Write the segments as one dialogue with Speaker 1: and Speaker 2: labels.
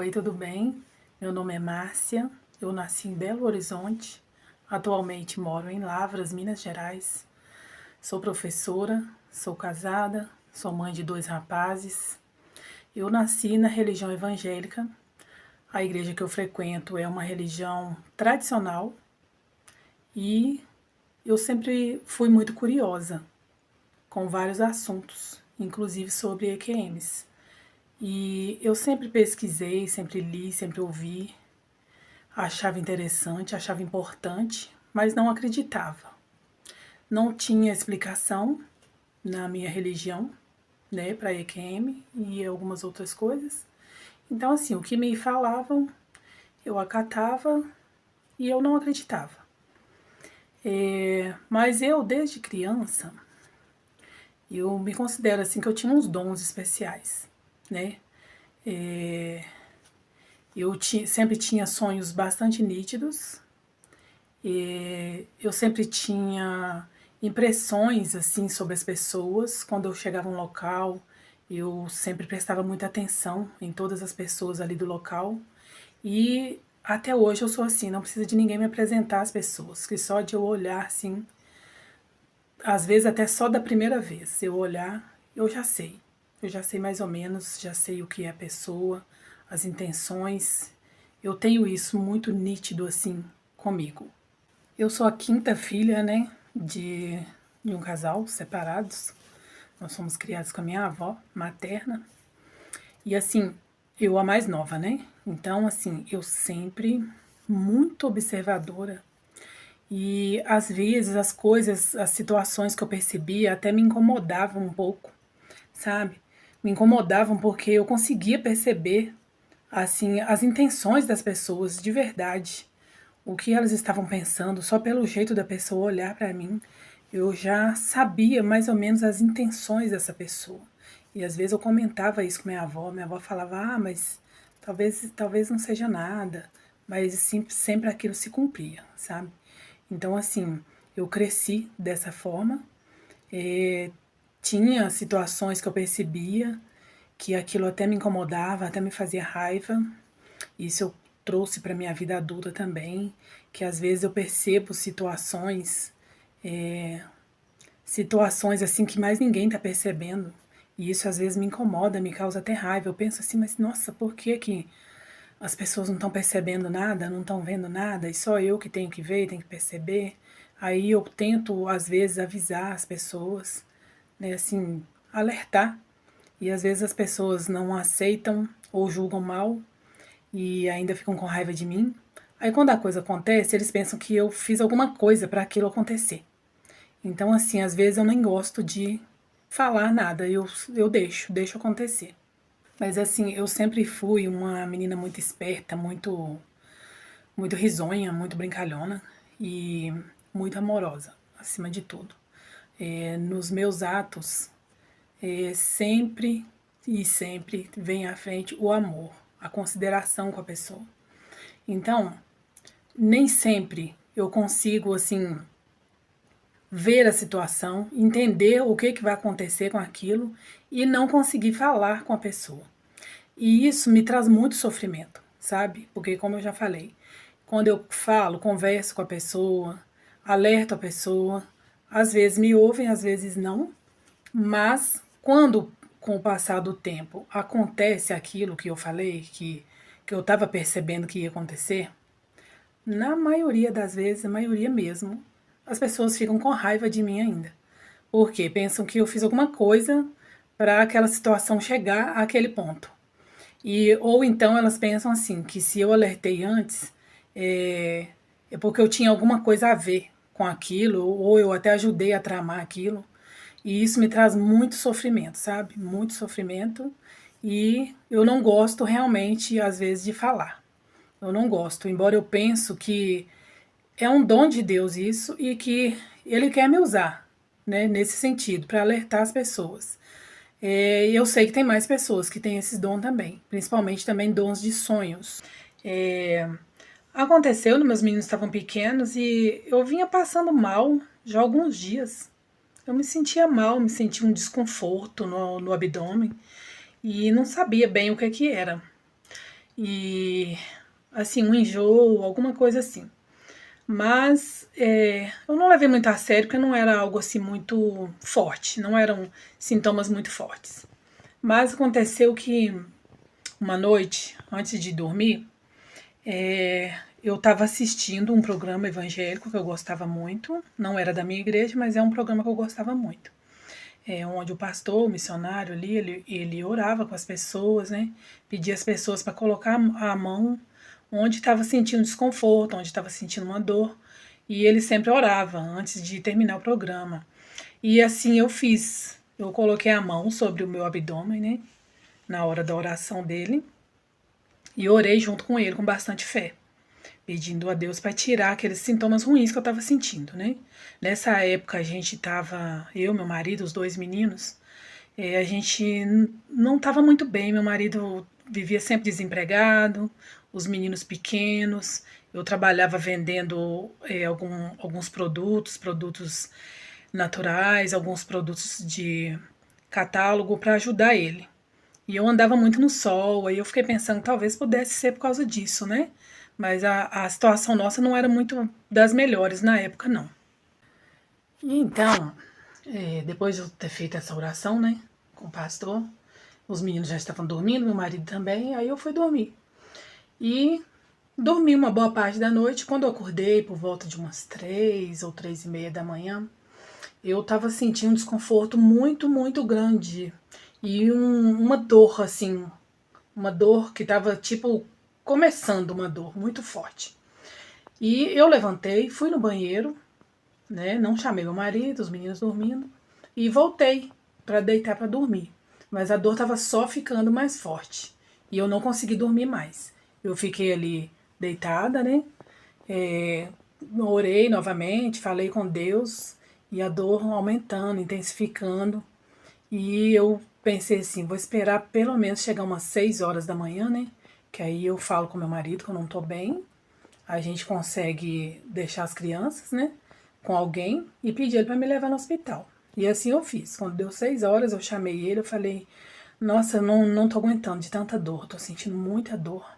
Speaker 1: Oi, tudo bem? Meu nome é Márcia, eu nasci em Belo Horizonte, atualmente moro em Lavras, Minas Gerais. Sou professora, sou casada, sou mãe de 2 rapazes. Eu nasci na religião evangélica. A igreja que eu frequento é uma religião tradicional e eu sempre fui muito curiosa com vários assuntos, inclusive sobre EQMs. E eu sempre pesquisei, sempre li, sempre ouvi, achava interessante, achava importante, mas não acreditava. Não tinha explicação na minha religião, né, para EQM e algumas outras coisas. Então, assim, o que me falavam, eu acatava e eu não acreditava. Mas eu, desde criança, eu me considero assim que eu tinha uns dons especiais, né? Sempre tinha sonhos bastante nítidos. Eu sempre tinha impressões assim sobre as pessoas. Quando eu chegava a um local, eu sempre prestava muita atenção em todas as pessoas ali do local. E até hoje eu sou assim, não precisa de ninguém me apresentar as pessoas, que só de eu olhar assim, às vezes até só da primeira vez, eu olhar, eu já sei. Eu já sei mais ou menos, já sei o que é a pessoa, as intenções. Eu tenho isso muito nítido assim comigo. Eu sou a quinta filha, né, de um casal separados. Nós fomos criados com a minha avó materna. E assim, eu a mais nova, né? Então, assim, eu sempre muito observadora. E às vezes as coisas, as situações que eu percebia até me incomodavam um pouco, sabe? Me incomodavam porque eu conseguia perceber assim as intenções das pessoas de verdade, o que elas estavam pensando, só pelo jeito da pessoa olhar para mim, eu já sabia mais ou menos as intenções dessa pessoa. E às vezes eu comentava isso com minha avó falava: "Ah, mas talvez não seja nada", mas sempre aquilo se cumpria, sabe? Então assim, eu cresci dessa forma. eh, Tinha situações que eu percebia que aquilo até me incomodava, até me fazia raiva. Isso eu trouxe para minha vida adulta também, que às vezes eu percebo situações assim que mais ninguém está percebendo. E isso às vezes me incomoda, me causa até raiva. Eu penso assim, mas nossa, por que que as pessoas não estão percebendo nada, não estão vendo nada, e só eu que tenho que ver, tenho que perceber? Aí eu tento, às vezes, avisar as pessoas, né, assim, alertar. E às vezes as pessoas não aceitam ou julgam mal, e ainda ficam com raiva de mim. Aí quando a coisa acontece, eles pensam que eu fiz alguma coisa para aquilo acontecer. Então, assim, às vezes eu nem gosto de falar nada, eu deixo acontecer. Mas assim, eu sempre fui uma menina muito esperta, muito risonha, muito brincalhona e muito amorosa, acima de tudo. Nos meus atos, sempre e sempre vem à frente o amor, a consideração com a pessoa. Então, nem sempre eu consigo, assim, ver a situação, entender o que vai acontecer com aquilo e não conseguir falar com a pessoa. E isso me traz muito sofrimento, sabe? Porque, como eu já falei, quando eu falo, converso com a pessoa, alerto a pessoa, às vezes me ouvem, às vezes não, mas quando, com o passar do tempo, acontece aquilo que eu falei, que eu estava percebendo que ia acontecer, na maioria das vezes, a maioria mesmo, as pessoas ficam com raiva de mim ainda. Porque pensam que eu fiz alguma coisa para aquela situação chegar àquele ponto. Ou então elas pensam assim, que se eu alertei antes, é porque eu tinha alguma coisa a ver com aquilo, ou eu até ajudei a tramar aquilo. E isso me traz muito sofrimento, sabe? Muito sofrimento. E eu não gosto realmente, às vezes, de falar. Eu não gosto, embora eu penso que é um dom de Deus isso e que Ele quer me usar, né, nesse sentido, para alertar as pessoas. E eu sei que tem mais pessoas que têm esses dons também, principalmente também dons de sonhos. É, Aconteceu, meus meninos estavam pequenos e eu vinha passando mal já há alguns dias. Eu me sentia mal, me sentia um desconforto no abdômen e não sabia bem o que era. e assim, um enjoo, alguma coisa assim. Mas eu não levei muito a sério porque não era algo assim muito forte, não eram sintomas muito fortes. Mas aconteceu que uma noite, antes de dormir, eu estava assistindo um programa evangélico que eu gostava muito. Não era da minha igreja, mas é um programa que eu gostava muito. Onde o pastor, o missionário ali, ele orava com as pessoas, né? Pedia as pessoas para colocar a mão onde estava sentindo desconforto, onde estava sentindo uma dor. E ele sempre orava antes de terminar o programa. E assim eu fiz. Eu coloquei a mão sobre o meu abdômen, né? Na hora da oração dele. E orei junto com ele, com bastante fé, pedindo a Deus para tirar aqueles sintomas ruins que eu estava sentindo, né? Nessa época a gente tava, eu, meu marido, os dois meninos, a gente não estava muito bem. Meu marido vivia sempre desempregado, os meninos pequenos. Eu trabalhava vendendo alguns produtos naturais, alguns produtos de catálogo para ajudar ele. E eu andava muito no sol, aí eu fiquei pensando que talvez pudesse ser por causa disso, né? Mas a situação nossa não era muito das melhores na época, não. E então, depois de eu ter feito essa oração, né, com o pastor, os meninos já estavam dormindo, meu marido também, aí eu fui dormir. E dormi uma boa parte da noite. Quando eu acordei, por volta de umas 3 ou 3:30 da manhã, eu estava sentindo um desconforto muito, muito grande. E uma dor, assim, uma dor que estava tipo começando, uma dor muito forte. E eu levantei, fui no banheiro, né? Não chamei meu marido, os meninos dormindo, e voltei para deitar para dormir. Mas a dor estava só ficando mais forte e eu não consegui dormir mais. Eu fiquei ali deitada, né? É, orei novamente, falei com Deus e a dor aumentando, intensificando. E eu pensei assim, vou esperar pelo menos chegar umas 6 horas da manhã, né? Que aí eu falo com meu marido que eu não tô bem. A gente consegue deixar as crianças, né? Com alguém e pedir ele para me levar no hospital. E assim eu fiz. Quando deu 6 horas, eu chamei ele, eu falei, nossa, eu não tô aguentando de tanta dor, tô sentindo muita dor.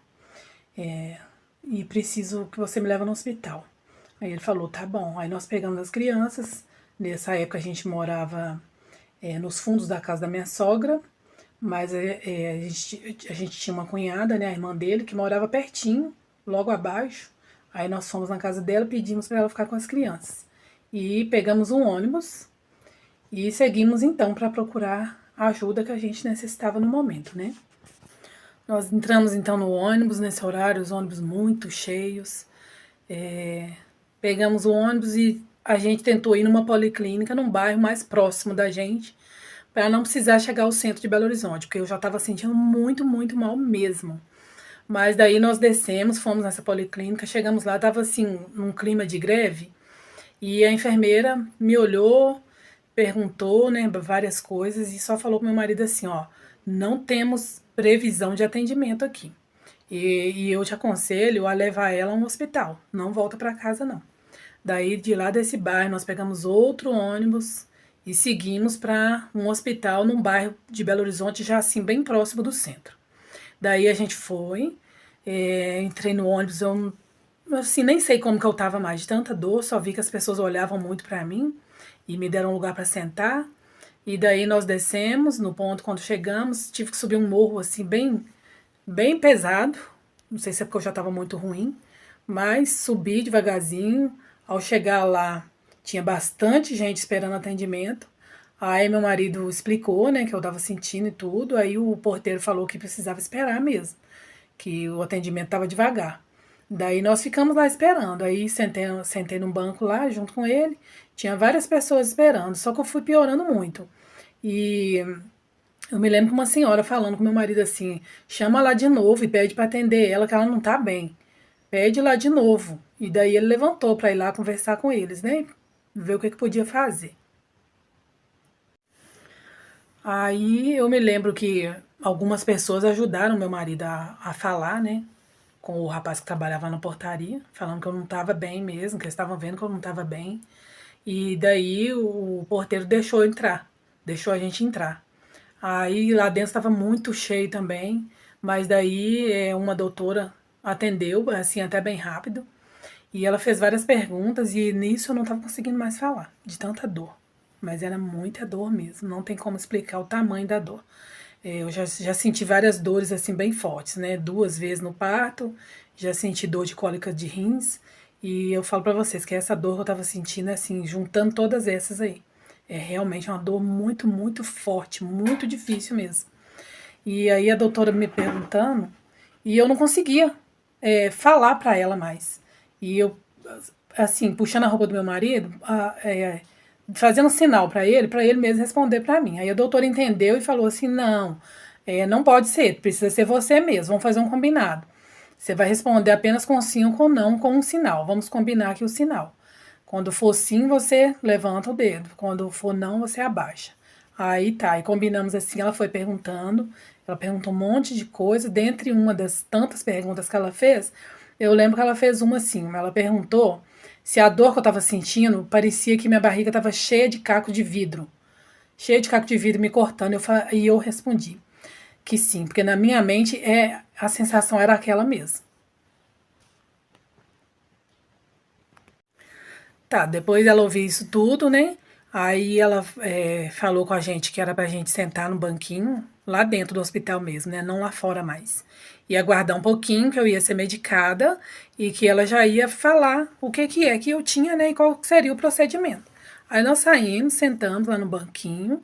Speaker 1: E preciso que você me leve no hospital. Aí ele falou, tá bom. Aí nós pegamos as crianças. Nessa época a gente morava nos fundos da casa da minha sogra, mas a gente tinha uma cunhada, né, a irmã dele, que morava pertinho, logo abaixo. Aí nós fomos na casa dela, pedimos para ela ficar com as crianças. E pegamos um ônibus e seguimos então para procurar a ajuda que a gente necessitava no momento, né? Nós entramos então no ônibus, nesse horário, os ônibus muito cheios. É, Pegamos o ônibus e a gente tentou ir numa policlínica, num bairro mais próximo da gente, para não precisar chegar ao centro de Belo Horizonte, porque eu já estava sentindo muito, muito mal mesmo. Mas daí nós descemos, fomos nessa policlínica, chegamos lá, estava assim, num clima de greve, e a enfermeira me olhou, perguntou, né, várias coisas e só falou pro meu marido assim, ó, não temos previsão de atendimento aqui. E eu te aconselho a levar ela a um hospital, não volta para casa não. Daí de lá desse bairro nós pegamos outro ônibus e seguimos para um hospital num bairro de Belo Horizonte, já assim bem próximo do centro. Daí a gente foi, entrei no ônibus, eu assim nem sei como que eu tava mais de tanta dor, só vi que as pessoas olhavam muito para mim e me deram um lugar para sentar. E daí nós descemos no ponto. Quando chegamos, tive que subir um morro assim bem pesado. Não sei se é porque eu já estava muito ruim, mas subi devagarzinho. Ao chegar lá, tinha bastante gente esperando atendimento. Aí meu marido explicou, né, que eu estava sentindo e tudo. Aí o porteiro falou que precisava esperar mesmo, que o atendimento estava devagar. Daí nós ficamos lá esperando. Aí sentei num banco lá junto com ele. Tinha várias pessoas esperando, só que eu fui piorando muito. E eu me lembro que uma senhora falando com meu marido assim: chama lá de novo e pede para atender ela, que ela não tá bem. Pede lá de novo. E daí ele levantou para ir lá conversar com eles, né? Ver o que podia fazer. Aí eu me lembro que algumas pessoas ajudaram meu marido a falar, né? Com o rapaz que trabalhava na portaria, falando que eu não estava bem mesmo, que eles estavam vendo que eu não estava bem. E daí o porteiro deixou entrar, deixou a gente entrar. Aí lá dentro estava muito cheio também, Mas daí uma doutora atendeu, assim, até bem rápido. E ela fez várias perguntas e nisso eu não estava conseguindo mais falar, de tanta dor. Mas era muita dor mesmo, não tem como explicar o tamanho da dor. Eu já senti várias dores assim bem fortes, né? 2 vezes no parto, já senti dor de cólica de rins. E eu falo pra vocês que essa dor que eu tava sentindo, assim, juntando todas essas aí. É realmente uma dor muito, muito forte, muito difícil mesmo. E aí a doutora me perguntando, e eu não conseguia falar pra ela mais. E eu, assim, puxando a roupa do meu marido, fazendo sinal pra ele mesmo responder pra mim. Aí a doutora entendeu e falou assim: não, não pode ser, precisa ser você mesmo, vamos fazer um combinado. Você vai responder apenas com sim ou com não, com um sinal. Vamos combinar aqui o sinal. Quando for sim, você levanta o dedo. Quando for não, você abaixa. Aí tá, e combinamos assim, ela foi perguntando, ela perguntou um monte de coisa, dentre uma das tantas perguntas que ela fez, eu lembro que ela fez uma assim, ela perguntou se a dor que eu tava sentindo parecia que minha barriga tava cheia de caco de vidro. Cheia de caco de vidro me cortando, e eu respondi que sim, porque na minha mente a sensação era aquela mesmo. Tá, depois ela ouviu isso tudo, né? Aí ela falou com a gente que era pra gente sentar no banquinho, lá dentro do hospital mesmo, né? Não lá fora mais. E aguardar um pouquinho, que eu ia ser medicada e que ela já ia falar o que que é que eu tinha, né? E qual seria o procedimento. Aí nós saímos, sentamos lá no banquinho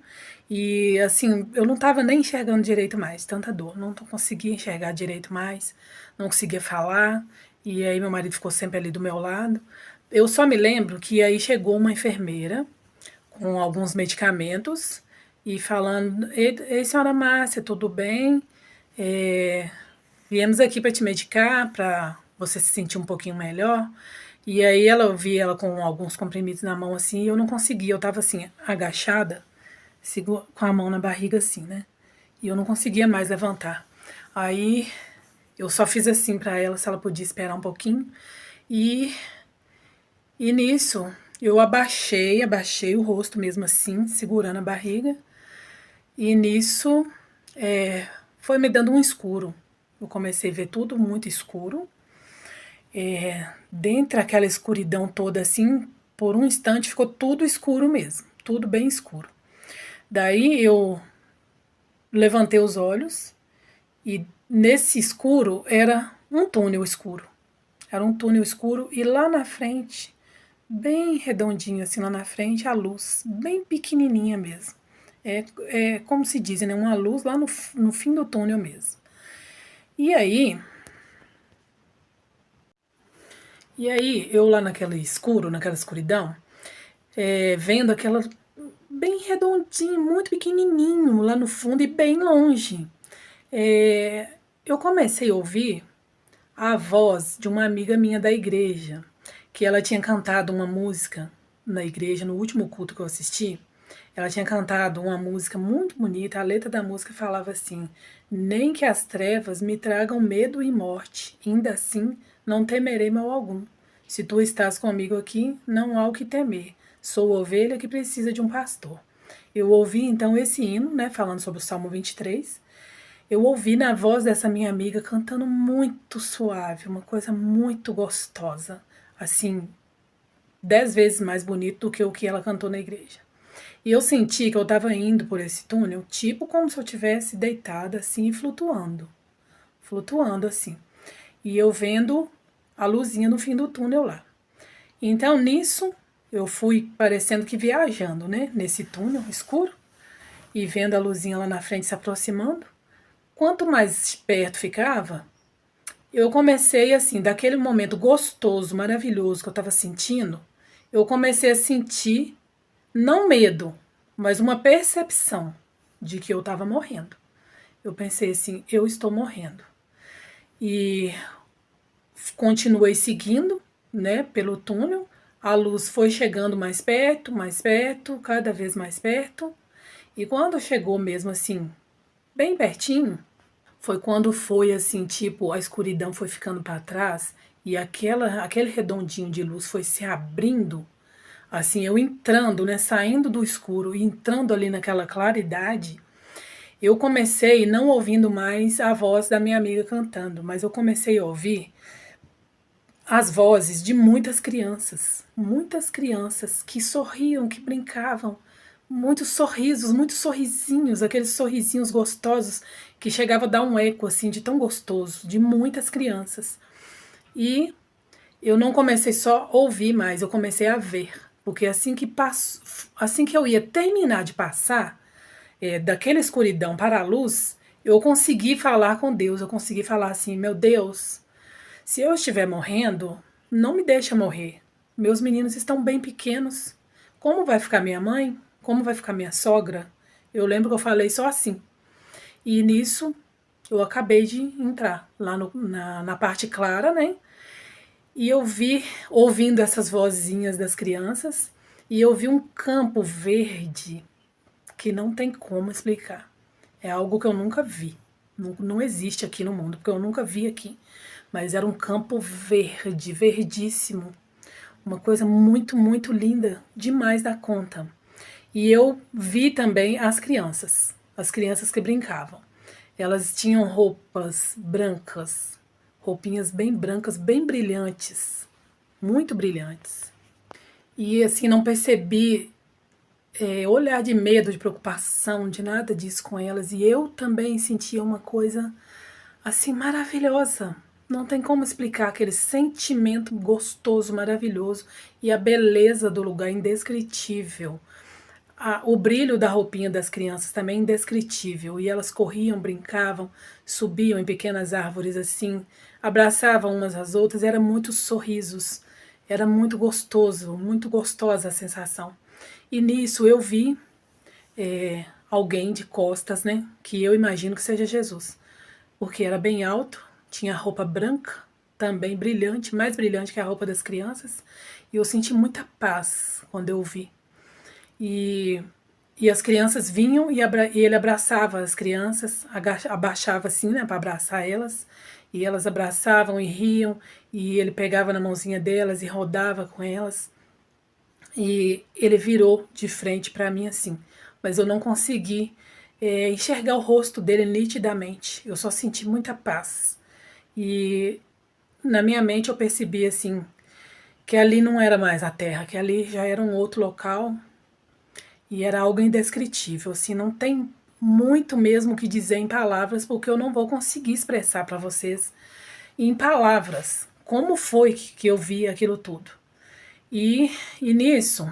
Speaker 1: e, assim, eu não tava nem enxergando direito mais, tanta dor. Não conseguia enxergar direito mais, não conseguia falar. E aí meu marido ficou sempre ali do meu lado. Eu só me lembro que aí chegou uma enfermeira com alguns medicamentos e falando: Ei, senhora Márcia, tudo bem? É, viemos aqui para te medicar, para você se sentir um pouquinho melhor. E aí eu vi ela com alguns comprimidos na mão assim, e eu não conseguia, eu tava assim, agachada, com a mão na barriga assim, né? E eu não conseguia mais levantar. Aí eu só fiz assim para ela, se ela podia esperar um pouquinho. E E nisso, eu abaixei o rosto mesmo assim, segurando a barriga. E nisso, é, foi me dando um escuro. Eu comecei a ver tudo muito escuro. Dentro daquela escuridão toda assim, por um instante ficou tudo escuro mesmo, tudo bem escuro. Daí eu levantei os olhos e nesse escuro era um túnel escuro. Era um túnel escuro e lá na frente, bem redondinho assim lá na frente, a luz, bem pequenininha mesmo. É como se diz, né? Uma luz lá no fim do túnel mesmo. E aí, eu lá naquele escuro, naquela escuridão, vendo aquela bem redondinho, muito pequenininho lá no fundo e bem longe. Eu comecei a ouvir a voz de uma amiga minha da igreja, que ela tinha cantado uma música na igreja, no último culto que eu assisti. Ela tinha cantado uma música muito bonita, a letra da música falava assim: nem que as trevas me tragam medo e morte, ainda assim não temerei mal algum. Se tu estás comigo aqui, não há o que temer. Sou ovelha que precisa de um pastor. Eu ouvi então esse hino, né, falando sobre o Salmo 23. Eu ouvi na voz dessa minha amiga cantando muito suave, uma coisa muito gostosa, assim, 10 vezes mais bonito do que o que ela cantou na igreja. E eu senti que eu estava indo por esse túnel, tipo como se eu tivesse deitada assim e flutuando assim. E eu vendo a luzinha no fim do túnel lá. Então nisso eu fui parecendo que viajando, né, nesse túnel escuro e vendo a luzinha lá na frente se aproximando. Quanto mais perto ficava, eu comecei assim, daquele momento gostoso, maravilhoso que eu estava sentindo, eu comecei a sentir não medo, mas uma percepção de que eu estava morrendo. Eu pensei assim, eu estou morrendo. E continuei seguindo, né, pelo túnel. A luz foi chegando mais perto, cada vez mais perto. E quando chegou mesmo assim, bem pertinho, foi quando foi assim, tipo, a escuridão foi ficando para trás e aquele redondinho de luz foi se abrindo, assim, eu entrando, né, saindo do escuro e entrando ali naquela claridade. Eu comecei não ouvindo mais a voz da minha amiga cantando, mas eu comecei a ouvir as vozes de muitas crianças que sorriam, que brincavam, muitos sorrisos, muitos sorrisinhos, aqueles sorrisinhos gostosos que chegava a dar um eco assim de tão gostoso, de muitas crianças. E eu não comecei só a ouvir mais, eu comecei a ver, porque assim que eu ia terminar de passar daquela escuridão para a luz, eu consegui falar com Deus, eu consegui falar assim, meu Deus, se eu estiver morrendo, não me deixa morrer. Meus meninos estão bem pequenos. Como vai ficar minha mãe? Como vai ficar minha sogra? Eu lembro que eu falei só assim. E nisso eu acabei de entrar lá na parte clara, né? E eu vi, ouvindo essas vozinhas das crianças, e eu vi um campo verde que não tem como explicar. É algo que eu nunca vi. Não, não existe aqui no mundo, porque eu nunca vi aqui. Mas era um campo verde, verdíssimo. Uma coisa muito, muito linda, demais da conta. E eu vi também as crianças que brincavam. Elas tinham roupas brancas, roupinhas bem brancas, bem brilhantes, muito brilhantes. E assim, não percebi olhar de medo, de preocupação, de nada disso com elas. E eu também sentia uma coisa assim maravilhosa. Não tem como explicar aquele sentimento gostoso, maravilhoso e a beleza do lugar indescritível. O brilho da roupinha das crianças também é indescritível. E elas corriam, brincavam, subiam em pequenas árvores assim, abraçavam umas às outras, era muitos sorrisos. Era muito gostoso, muito gostosa a sensação. E nisso eu vi alguém de costas, né? Que eu imagino que seja Jesus. Porque era bem alto, tinha roupa branca, também brilhante, mais brilhante que a roupa das crianças. E eu senti muita paz quando eu vi. E, e as crianças vinham e ele abraçava as crianças, abaixava assim, né, para abraçar elas. E elas abraçavam e riam, e ele pegava na mãozinha delas e rodava com elas. E ele virou de frente para mim assim, mas eu não consegui enxergar o rosto dele nitidamente. Eu só senti muita paz. E na minha mente eu percebi assim que ali não era mais a Terra, que ali já era um outro local e era algo indescritível. Assim, não tem muito mesmo o que dizer em palavras, porque eu não vou conseguir expressar para vocês em palavras como foi que eu vi aquilo tudo. E nisso,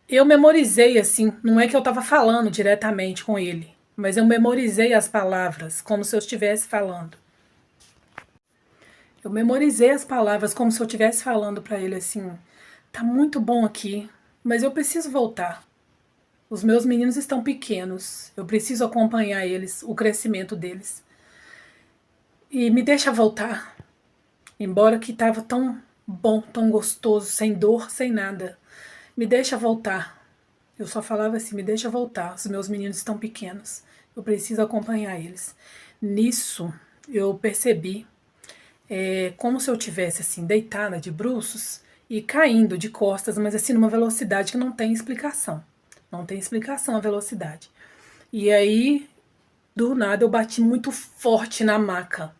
Speaker 1: eu memorizei assim, não é que eu estava falando diretamente com ele, mas eu memorizei as palavras como se eu estivesse falando. Eu memorizei as palavras como se eu estivesse falando para ele assim: tá muito bom aqui, mas eu preciso voltar. Os meus meninos estão pequenos, eu preciso acompanhar eles, o crescimento deles. E me deixa voltar, embora que estava tão bom, tão gostoso, sem dor, sem nada. Me deixa voltar. Eu só falava assim, me deixa voltar, os meus meninos estão pequenos, eu preciso acompanhar eles. Nisso, eu percebi como se eu tivesse assim, deitada de bruços e caindo de costas, mas assim, numa velocidade que não tem explicação. Não tem explicação a velocidade. E aí, do nada, eu bati muito forte na maca.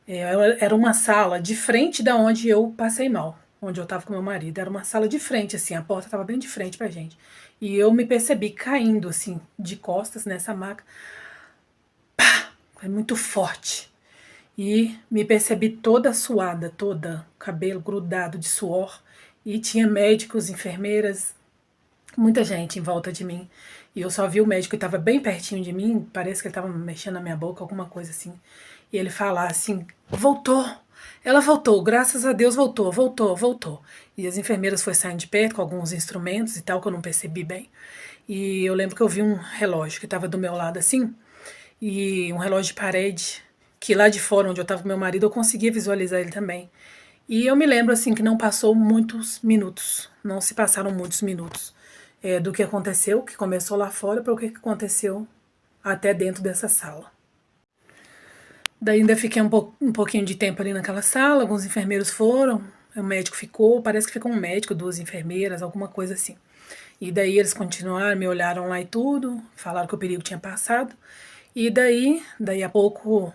Speaker 1: Era uma sala de frente da onde eu passei mal, onde eu tava com meu marido. Era uma sala de frente, assim, a porta tava bem de frente pra gente. E eu me percebi caindo, assim, de costas nessa maca. Pá! Foi muito forte. E me percebi toda suada, toda, cabelo grudado de suor. E tinha médicos, enfermeiras, muita gente em volta de mim. E eu só vi o médico que estava bem pertinho de mim, parece que ele estava mexendo na minha boca, alguma coisa assim. E ele falar assim: voltou, ela voltou, graças a Deus voltou, voltou, voltou. E as enfermeiras foram saindo de perto com alguns instrumentos e tal, que eu não percebi bem. E eu lembro que eu vi um relógio que estava do meu lado assim, e um relógio de parede, que lá de fora onde eu estava com meu marido eu conseguia visualizar ele também. E eu me lembro assim que não passou muitos minutos, não se passaram muitos minutos do que aconteceu, que começou lá fora, para o que aconteceu até dentro dessa sala. Daí ainda fiquei um pouquinho de tempo ali naquela sala, alguns enfermeiros foram, O médico ficou, parece que ficou um médico, 2 enfermeiras, alguma coisa assim. E daí eles continuaram, me olharam lá e tudo, falaram que o perigo tinha passado. E daí a pouco,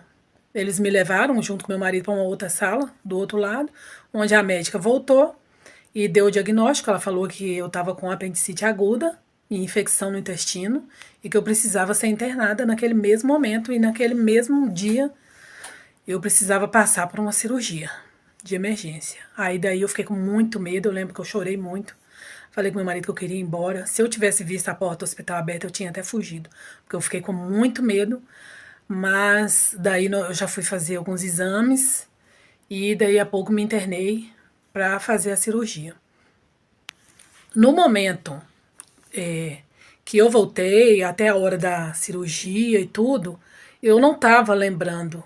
Speaker 1: eles me levaram junto com meu marido para uma outra sala, do outro lado, onde a médica voltou e deu o diagnóstico. Ela falou que eu estava com apendicite aguda e infecção no intestino e que eu precisava ser internada naquele mesmo momento e naquele mesmo dia eu precisava passar por uma cirurgia de emergência. Aí daí eu fiquei com muito medo, eu lembro que eu chorei muito. Falei com meu marido que eu queria ir embora. Se eu tivesse visto a porta do hospital aberta, eu tinha até fugido, porque eu fiquei com muito medo. Mas daí eu já fui fazer alguns exames e daí a pouco me internei para fazer a cirurgia. No momento que eu voltei, até a hora da cirurgia e tudo, eu não estava lembrando.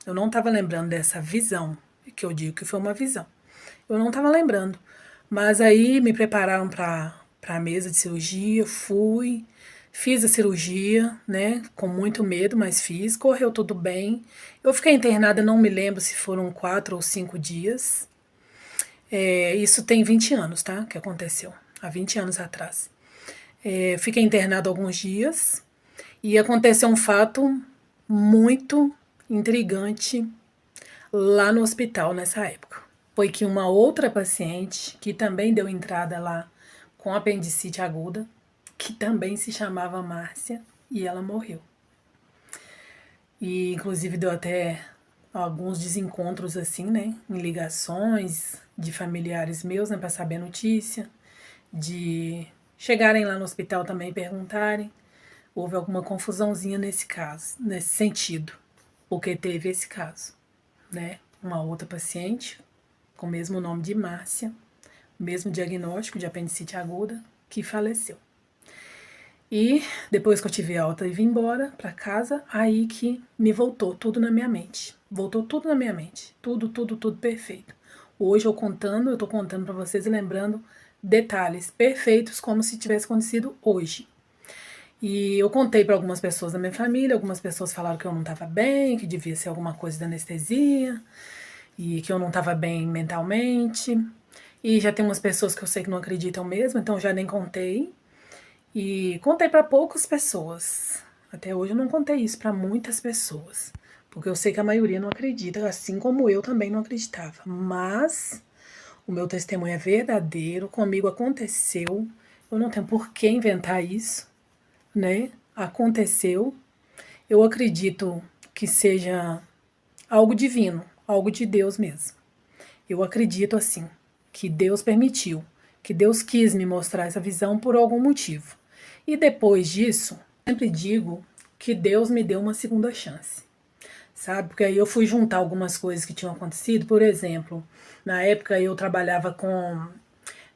Speaker 1: Eu não estava lembrando dessa visão, que eu digo que foi uma visão. Eu não estava lembrando. Mas aí me prepararam para a mesa de cirurgia, fui, fiz a cirurgia, né, com muito medo, mas fiz, correu tudo bem. Eu fiquei internada, não me lembro se foram 4 ou 5 dias. Isso tem 20 anos, tá, que aconteceu, há 20 anos atrás. Fiquei internada alguns dias e aconteceu um fato muito intrigante lá no hospital nessa época. Foi que uma outra paciente, que também deu entrada lá com apendicite aguda, que também se chamava Márcia, e ela morreu. E inclusive deu até alguns desencontros assim, né, em ligações de familiares meus, né, para saber a notícia, de chegarem lá no hospital também e perguntarem. Houve alguma confusãozinha nesse caso, nesse sentido, porque teve esse caso, né? Uma outra paciente com o mesmo nome de Márcia, mesmo diagnóstico de apendicite aguda, que faleceu. E depois que eu tive alta e vim embora para casa, aí que me voltou tudo na minha mente. Voltou tudo na minha mente. Tudo, tudo, tudo perfeito. Hoje eu tô contando para vocês e lembrando detalhes perfeitos como se tivesse acontecido hoje. E eu contei para algumas pessoas da minha família, algumas pessoas falaram que eu não estava bem, que devia ser alguma coisa da anestesia, e que eu não estava bem mentalmente. E já tem umas pessoas que eu sei que não acreditam mesmo, então já nem contei. E contei para poucas pessoas. Até hoje eu não contei isso para muitas pessoas, porque eu sei que a maioria não acredita, assim como eu também não acreditava. Mas o meu testemunho é verdadeiro, comigo aconteceu. Eu não tenho por que inventar isso, né? Aconteceu. Eu acredito que seja algo divino, algo de Deus mesmo. Eu acredito assim, que Deus permitiu, que Deus quis me mostrar essa visão por algum motivo. E depois disso, sempre digo que Deus me deu uma segunda chance, sabe? Porque aí eu fui juntar algumas coisas que tinham acontecido. Por exemplo, na época eu trabalhava com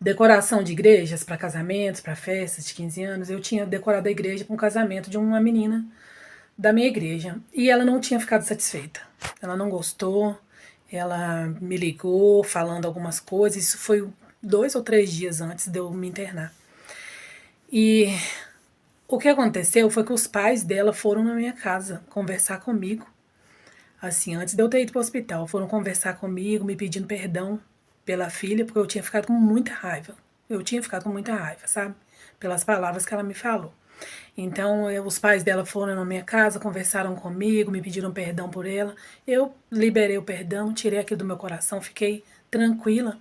Speaker 1: decoração de igrejas para casamentos, para festas de 15 anos. Eu tinha decorado a igreja para um casamento de uma menina da minha igreja. E ela não tinha ficado satisfeita. Ela não gostou. Ela me ligou falando algumas coisas. Isso foi 2 ou 3 dias antes de eu me internar. E o que aconteceu foi que os pais dela foram na minha casa conversar comigo. Assim, antes de eu ter ido para o hospital, foram conversar comigo, me pedindo perdão pela filha, porque eu tinha ficado com muita raiva. Eu tinha ficado com muita raiva, sabe? Pelas palavras que ela me falou. Então, os pais dela foram na minha casa, conversaram comigo, me pediram perdão por ela. Eu liberei o perdão, tirei aquilo do meu coração, fiquei tranquila.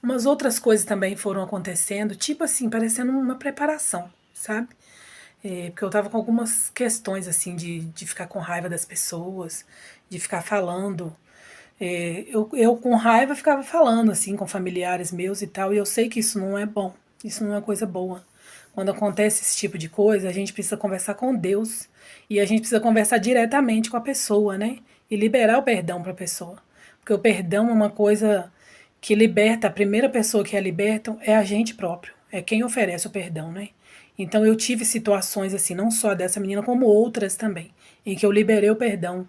Speaker 1: Umas outras coisas também foram acontecendo, tipo assim, parecendo uma preparação, sabe? Porque eu tava com algumas questões, assim, de ficar com raiva das pessoas, de ficar falando. Eu com raiva ficava falando, assim, com familiares meus e tal, e eu sei que isso não é bom, isso não é coisa boa. Quando acontece esse tipo de coisa, a gente precisa conversar com Deus e a gente precisa conversar diretamente com a pessoa, né? E liberar o perdão para a pessoa. Porque o perdão é uma coisa que liberta, a primeira pessoa que a liberta é a gente próprio, é quem oferece o perdão, né? Então eu tive situações assim, não só dessa menina, como outras também, em que eu liberei o perdão.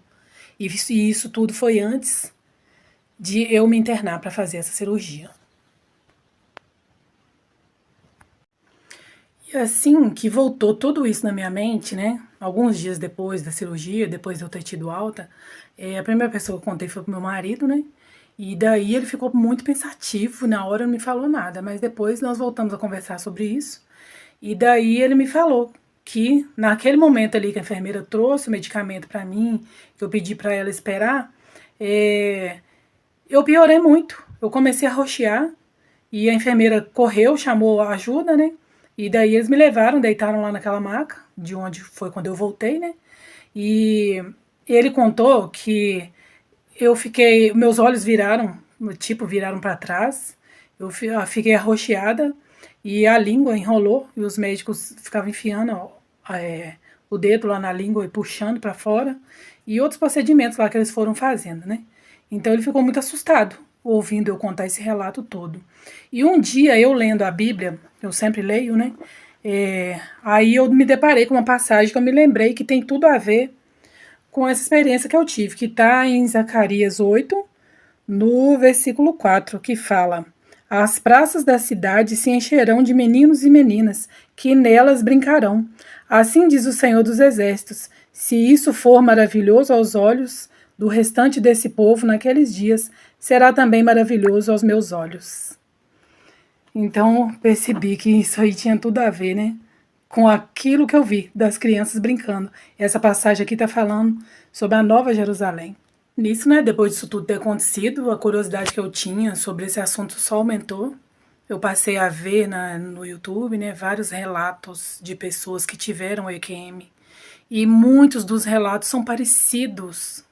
Speaker 1: E isso tudo foi antes de eu me internar para fazer essa cirurgia. E assim que voltou tudo isso na minha mente, né? Alguns dias depois da cirurgia, depois de eu ter tido alta, a primeira pessoa que eu contei foi pro meu marido, né? E daí ele ficou muito pensativo, na hora não me falou nada, mas depois nós voltamos a conversar sobre isso. E daí ele me falou que naquele momento ali que a enfermeira trouxe o medicamento para mim, que eu pedi para ela esperar, eu piorei muito. Eu comecei a roxear e a enfermeira correu, chamou a ajuda, né? E daí eles me levaram, deitaram lá naquela maca, de onde foi quando eu voltei, né? E ele contou que eu fiquei, meus olhos viraram, tipo, viraram para trás. Eu fiquei arroxeada e a língua enrolou e os médicos ficavam enfiando o dedo lá na língua e puxando para fora e outros procedimentos lá que eles foram fazendo, né? Então ele ficou muito assustado ouvindo eu contar esse relato todo. E um dia eu lendo a Bíblia, eu sempre leio, né? Aí eu me deparei com uma passagem que eu me lembrei que tem tudo a ver com essa experiência que eu tive, que está em Zacarias 8, no versículo 4, que fala: As praças da cidade se encherão de meninos e meninas, que nelas brincarão. Assim diz o Senhor dos Exércitos: se isso for maravilhoso aos olhos do restante desse povo naqueles dias, será também maravilhoso aos meus olhos. Então percebi que isso aí tinha tudo a ver, né? Com aquilo que eu vi das crianças brincando. Essa passagem aqui está falando sobre a Nova Jerusalém. Nisso, né, depois disso tudo ter acontecido, a curiosidade que eu tinha sobre esse assunto só aumentou. Eu passei a ver no YouTube, né, vários relatos de pessoas que tiveram EQM. E muitos dos relatos são parecidos.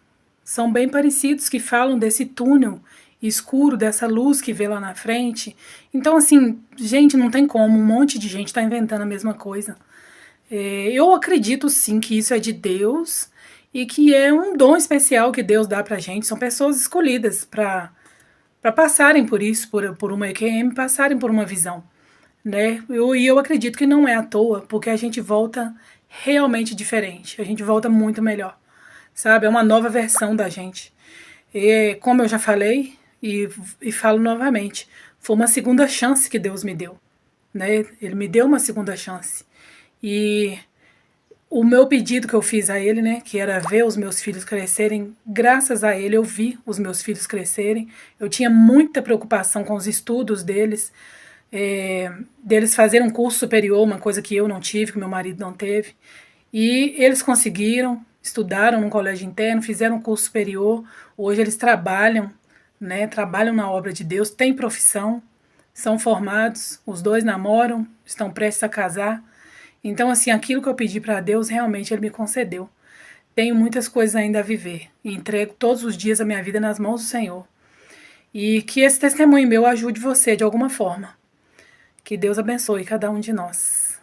Speaker 1: São bem parecidos, que falam desse túnel escuro, dessa luz que vê lá na frente. Então, assim, gente, não tem como. Um monte de gente está inventando a mesma coisa. Eu acredito, sim, que isso é de Deus e que é um dom especial que Deus dá pra gente. São pessoas escolhidas para passarem por isso, por uma EQM, passarem por uma visão, né? Eu acredito que não é à toa, porque a gente volta realmente diferente. A gente volta muito melhor, sabe? É uma nova versão da gente. E, como eu já falei e falo novamente, foi uma segunda chance que Deus me deu, né? Ele me deu uma segunda chance. E o meu pedido que eu fiz a ele, né, que era ver os meus filhos crescerem, graças a ele eu vi os meus filhos crescerem. Eu tinha muita preocupação com os estudos deles, deles fazerem um curso superior, uma coisa que eu não tive, que meu marido não teve. E eles conseguiram, estudaram num colégio interno, fizeram um curso superior. Hoje eles trabalham, né, trabalham na obra de Deus, têm profissão, são formados, os dois namoram, estão prestes a casar. Então, assim, aquilo que eu pedi para Deus, realmente Ele me concedeu. Tenho muitas coisas ainda a viver e entrego todos os dias a minha vida nas mãos do Senhor. E que esse testemunho meu ajude você de alguma forma. Que Deus abençoe cada um de nós.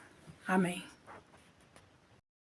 Speaker 1: Amém.